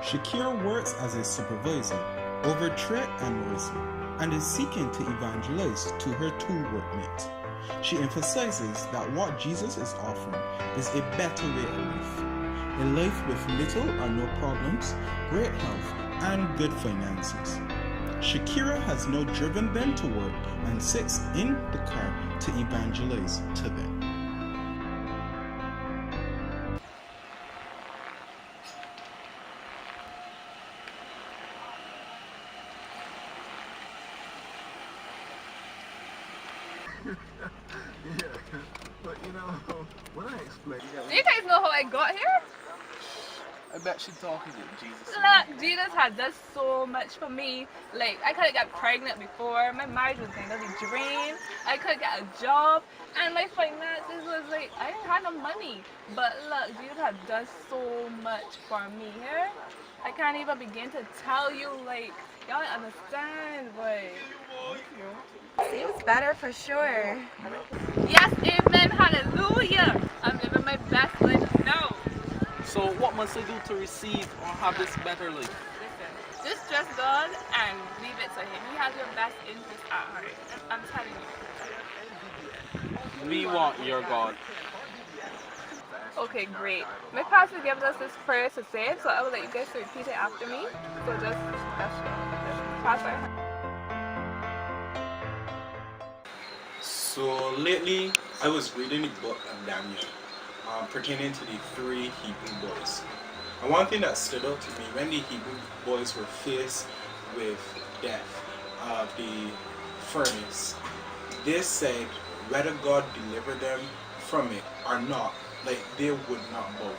Shakira works as a supervisor over Trey and Marissa and is seeking to evangelize to her two workmates. She emphasizes that what Jesus is offering is a better way of life. A life with little or no problems, great health, and good finances. Shakira has now driven them to work and sits in the car to evangelize to them. Yeah, but when I explain... Do you guys know how I got here? I bet she's talking to Jesus. Look, Jesus has done so much for me. Like, I could have got pregnant before. My marriage was going to be drained. I could get a job. And my finances was like, I didn't have no money. But look, Jesus has done so much for me here. I can't even begin to tell you, like, y'all don't understand, but... Seems better for sure. Yes, amen, hallelujah. I'm living my best life now. So what must I do to receive or have this better life? Listen, just trust God and leave it to Him. He has your best interest at heart. I'm telling you. We want your God. Okay, great. My pastor gives us this prayer to say, so I will let you guys repeat it after me. So just, Pastor. So lately, I was reading the book of Daniel, pertaining to the three Hebrew boys. And one thing that stood out to me, when the Hebrew boys were faced with death of the furnace, they said whether God delivered them from it or not, like they would not bow.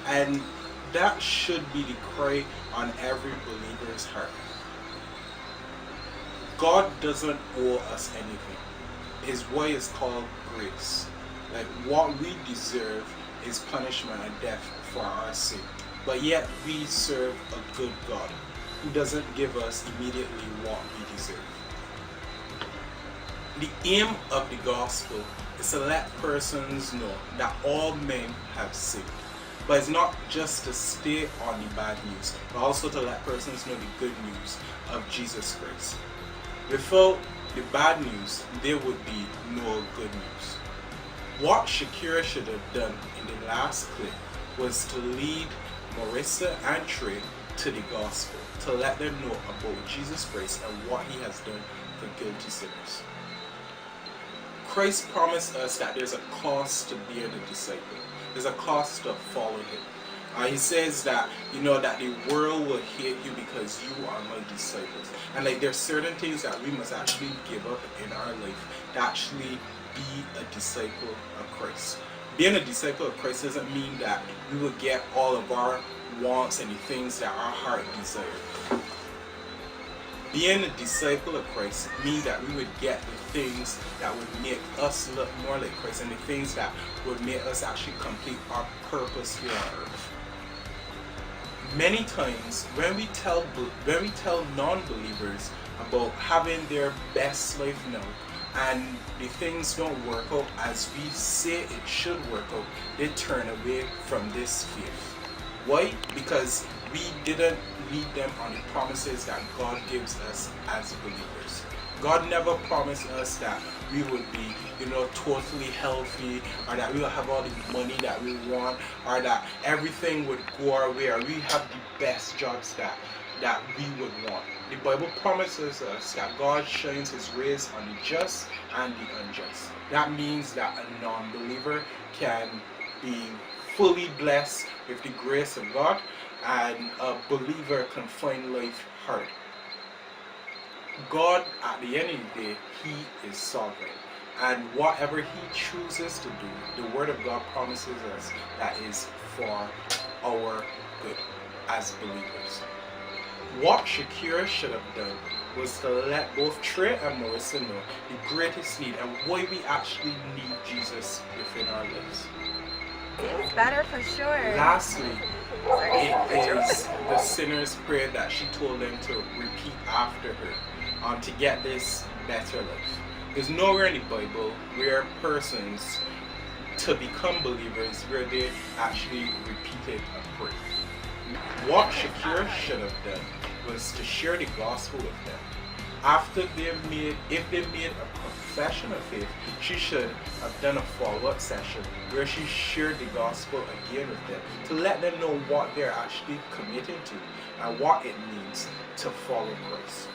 And that should be the cry on every believer's heart. God doesn't owe us anything. His way is called grace. Like what we deserve is punishment and death for our sin. But yet we serve a good God who doesn't give us immediately what we deserve. The aim of the gospel is to let persons know that all men have sinned. But it's not just to stay on the bad news, but also to let persons know the good news of Jesus Christ. Without the bad news, there would be no good news. What Shakira should have done in the last clip was to lead Marissa and Trey to the gospel, to let them know about Jesus Christ and what He has done for guilty sinners. Christ promised us that there's a cost to being a disciple. There's a cost to following Him. He says that, that the world will hate you because you are my disciples. And like there's certain things that we must actually give up in our life to actually be a disciple of Christ. Being a disciple of Christ doesn't mean that we will get all of our wants and the things that our heart desire. Being a disciple of Christ means that we would get the things that would make us look more like Christ and the things that would make us actually complete our purpose here on earth. Many times when we tell non-believers about having their best life now and the things don't work out as we say it should work out, they turn away from this faith. Why? Because we didn't lead them on the promises that God gives us as believers. God never promised us that we would be, totally healthy, or that we will have all the money that we want, or that everything would go our way, or we have the best jobs that we would want. The Bible promises us that God shines His rays on the just and the unjust. That means that a non-believer can be fully blessed with the grace of God, and a believer can find life hard. God, at the end of the day, He is sovereign. And whatever He chooses to do, the Word of God promises us that is for our good as believers. What Shakira should have done was to let both Trey and Marissa know the greatest need and why we actually need Jesus within our lives. Seems better for sure. Lastly, it is the sinner's prayer that she told them to repeat after her to get this better life. There's nowhere in the Bible where persons to become believers where they actually repeated a prayer. What Shakira should have done was to share the gospel with them. After if they made a confession of faith, she should have done a follow-up session where she shared the gospel again with them to let them know what they're actually committing to and what it means to follow Christ.